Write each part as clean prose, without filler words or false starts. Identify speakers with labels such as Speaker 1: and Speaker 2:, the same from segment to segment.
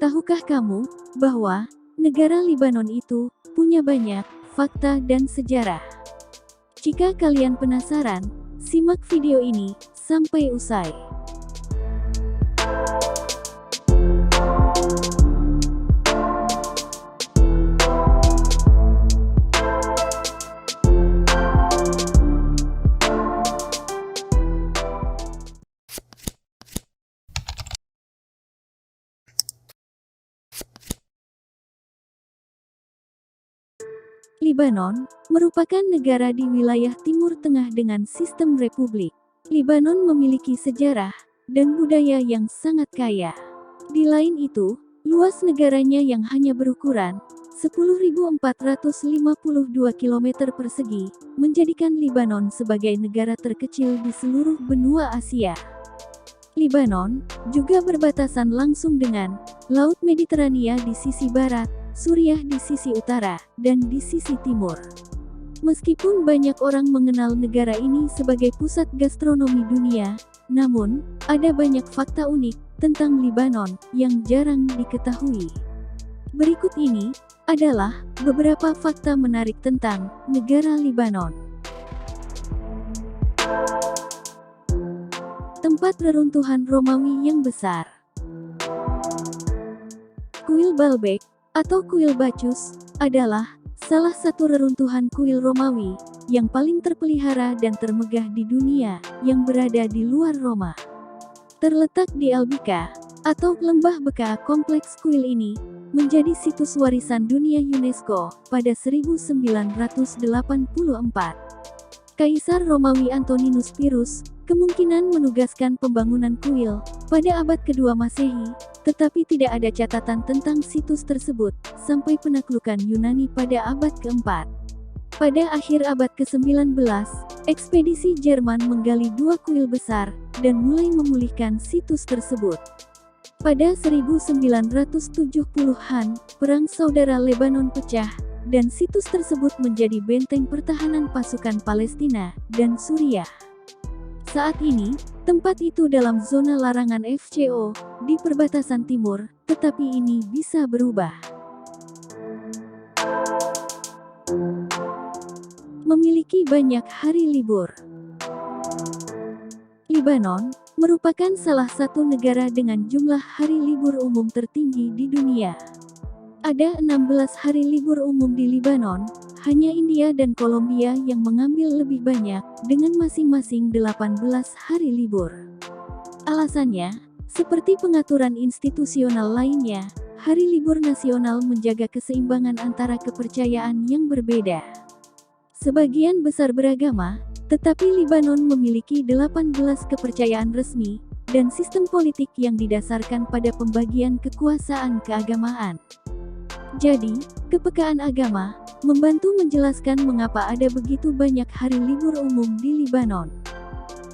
Speaker 1: Tahukah kamu bahwa negara Libanon itu punya banyak fakta dan sejarah? Jika kalian penasaran, simak video ini sampai usai. Libanon merupakan negara di wilayah Timur Tengah dengan sistem republik. Libanon memiliki sejarah dan budaya yang sangat kaya. Di lain itu, luas negaranya yang hanya berukuran 10.452 km persegi menjadikan Libanon sebagai negara terkecil di seluruh benua Asia. Libanon juga berbatasan langsung dengan Laut Mediterania di sisi barat, Suriah di sisi utara, dan di sisi timur. Meskipun banyak orang mengenal negara ini sebagai pusat gastronomi dunia, namun, ada banyak fakta unik tentang Libanon yang jarang diketahui. Berikut ini adalah beberapa fakta menarik tentang negara Libanon. Tempat reruntuhan Romawi yang besar. Kuil Baalbek atau Kuil Bacchus adalah salah satu reruntuhan kuil Romawi yang paling terpelihara dan termegah di dunia yang berada di luar Roma. Terletak di Albika atau Lembah Beka. Kompleks kuil ini menjadi situs warisan dunia UNESCO pada 1984. Kaisar Romawi Antoninus Pius kemungkinan menugaskan pembangunan kuil pada abad kedua Masehi, tetapi tidak ada catatan tentang situs tersebut sampai penaklukan Yunani pada abad keempat. Pada akhir abad ke-19, ekspedisi Jerman menggali dua kuil besar dan mulai memulihkan situs tersebut. Pada 1970-an, Perang Saudara Lebanon pecah, dan situs tersebut menjadi benteng pertahanan pasukan Palestina dan Suriah. Saat ini, tempat itu dalam zona larangan FCO di perbatasan timur, tetapi ini bisa berubah. Memiliki banyak hari libur. Libanon merupakan salah satu negara dengan jumlah hari libur umum tertinggi di dunia. Ada 16 hari libur umum di Libanon, hanya India dan Kolombia yang mengambil lebih banyak, dengan masing-masing 18 hari libur. Alasannya, seperti pengaturan institusional lainnya, hari libur nasional menjaga keseimbangan antara kepercayaan yang berbeda. Sebagian besar beragama, tetapi Libanon memiliki 18 kepercayaan resmi, dan sistem politik yang didasarkan pada pembagian kekuasaan keagamaan. Jadi, kepekaan agama membantu menjelaskan mengapa ada begitu banyak hari libur umum di Libanon.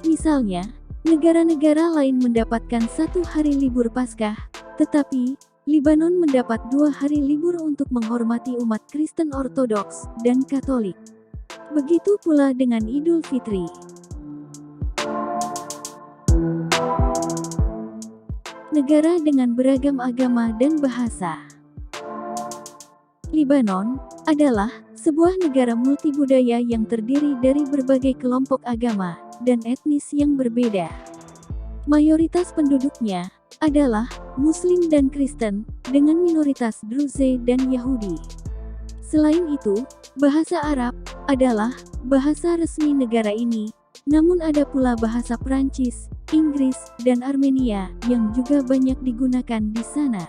Speaker 1: Misalnya, negara-negara lain mendapatkan 1 hari libur Paskah, tetapi Libanon mendapat 2 hari libur untuk menghormati umat Kristen Ortodoks dan Katolik. Begitu pula dengan Idul Fitri. Negara dengan beragam agama dan bahasa. Libanon adalah sebuah negara multibudaya yang terdiri dari berbagai kelompok agama dan etnis yang berbeda. Mayoritas penduduknya adalah Muslim dan Kristen, dengan minoritas Druze dan Yahudi. Selain itu, bahasa Arab adalah bahasa resmi negara ini, namun ada pula bahasa Prancis, Inggris, dan Armenia yang juga banyak digunakan di sana.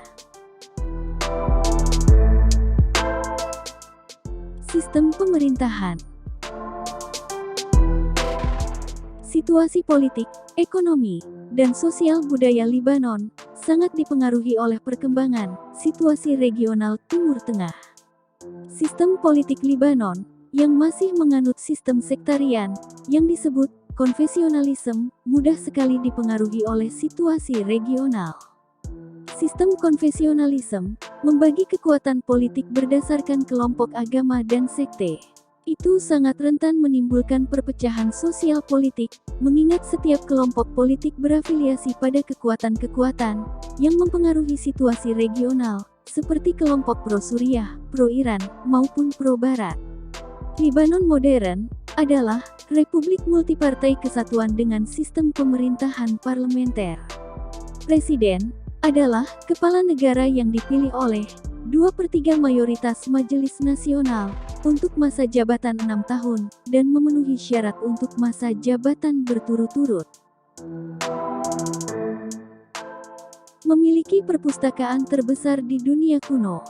Speaker 1: Sistem pemerintahan. Situasi politik, ekonomi, dan sosial budaya Libanon sangat dipengaruhi oleh perkembangan situasi regional Timur Tengah. Sistem politik Libanon yang masih menganut sistem sektarian yang disebut konfesionalisme mudah sekali dipengaruhi oleh situasi regional. Sistem konfesionalisme membagi kekuatan politik berdasarkan kelompok agama dan sekte. Itu sangat rentan menimbulkan perpecahan sosial politik, mengingat setiap kelompok politik berafiliasi pada kekuatan-kekuatan yang mempengaruhi situasi regional, seperti kelompok pro-Suriah, pro-Iran, maupun pro-Barat. Libanon modern adalah republik multipartai kesatuan dengan sistem pemerintahan parlementer. Presiden adalah kepala negara yang dipilih oleh 2/3 mayoritas Majelis Nasional untuk masa jabatan 6 tahun dan memenuhi syarat untuk masa jabatan berturut-turut. Memiliki perpustakaan terbesar di dunia kuno.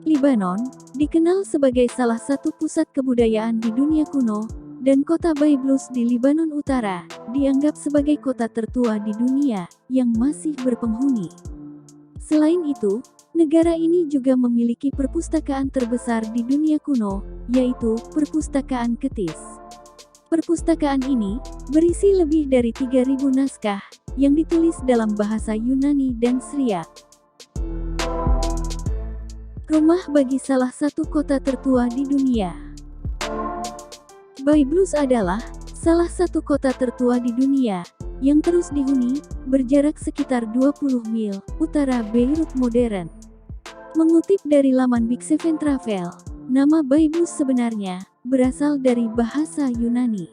Speaker 1: Libanon dikenal sebagai salah satu pusat kebudayaan di dunia kuno, dan kota Baiblus di Libanon Utara dianggap sebagai kota tertua di dunia yang masih berpenghuni. Selain itu, negara ini juga memiliki perpustakaan terbesar di dunia kuno, yaitu Perpustakaan Ketis. Perpustakaan ini berisi lebih dari 3.000 naskah yang ditulis dalam bahasa Yunani dan Syriac. Rumah bagi salah satu kota tertua di dunia. Baiblus adalah salah satu kota tertua di dunia yang terus dihuni, berjarak sekitar 20 mil utara Beirut modern. Mengutip dari laman Big Seven Travel, nama Baiblus sebenarnya berasal dari bahasa Yunani.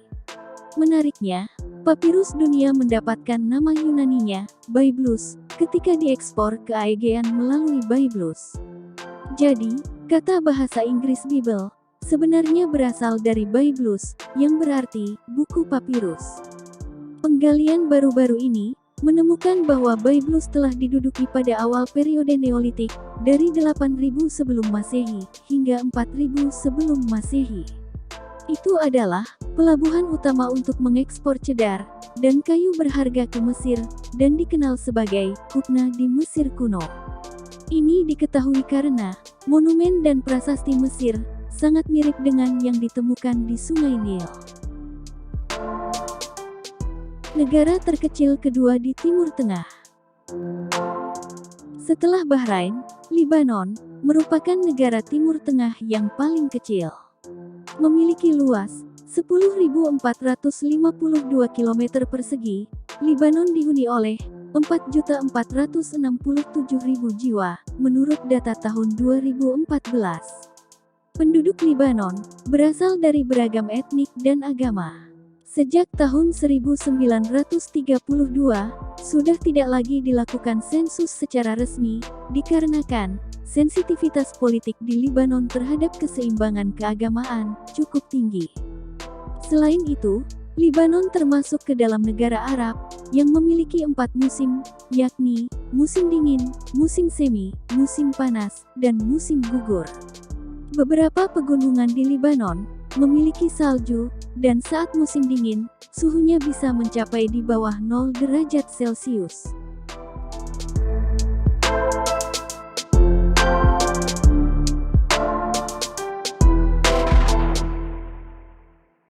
Speaker 1: Menariknya, papirus dunia mendapatkan nama Yunaninya, Baiblus, ketika diekspor ke Aegean melalui Baiblus. Jadi, kata bahasa Inggris Bible sebenarnya berasal dari Baiblus, yang berarti buku papirus. Penggalian baru-baru ini menemukan bahwa Baiblus telah diduduki pada awal periode Neolitik, dari 8000 sebelum Masehi hingga 4000 sebelum Masehi. Itu adalah pelabuhan utama untuk mengekspor cedar dan kayu berharga ke Mesir, dan dikenal sebagai Qubna di Mesir kuno. Ini diketahui karena monumen dan prasasti Mesir sangat mirip dengan yang ditemukan di Sungai Nil. Negara terkecil kedua di Timur Tengah. Setelah Bahrain, Libanon merupakan negara Timur Tengah yang paling kecil. Memiliki luas 10.452 km persegi, Libanon dihuni oleh 4.467.000 jiwa, menurut data tahun 2014. Penduduk Libanon berasal dari beragam etnik dan agama. Sejak tahun 1932, sudah tidak lagi dilakukan sensus secara resmi, dikarenakan sensitivitas politik di Libanon terhadap keseimbangan keagamaan cukup tinggi. Selain itu, Libanon termasuk ke dalam negara Arab yang memiliki 4 musim, yakni musim dingin, musim semi, musim panas, dan musim gugur. Beberapa pegunungan di Libanon memiliki salju, dan saat musim dingin, suhunya bisa mencapai di bawah 0 derajat Celcius.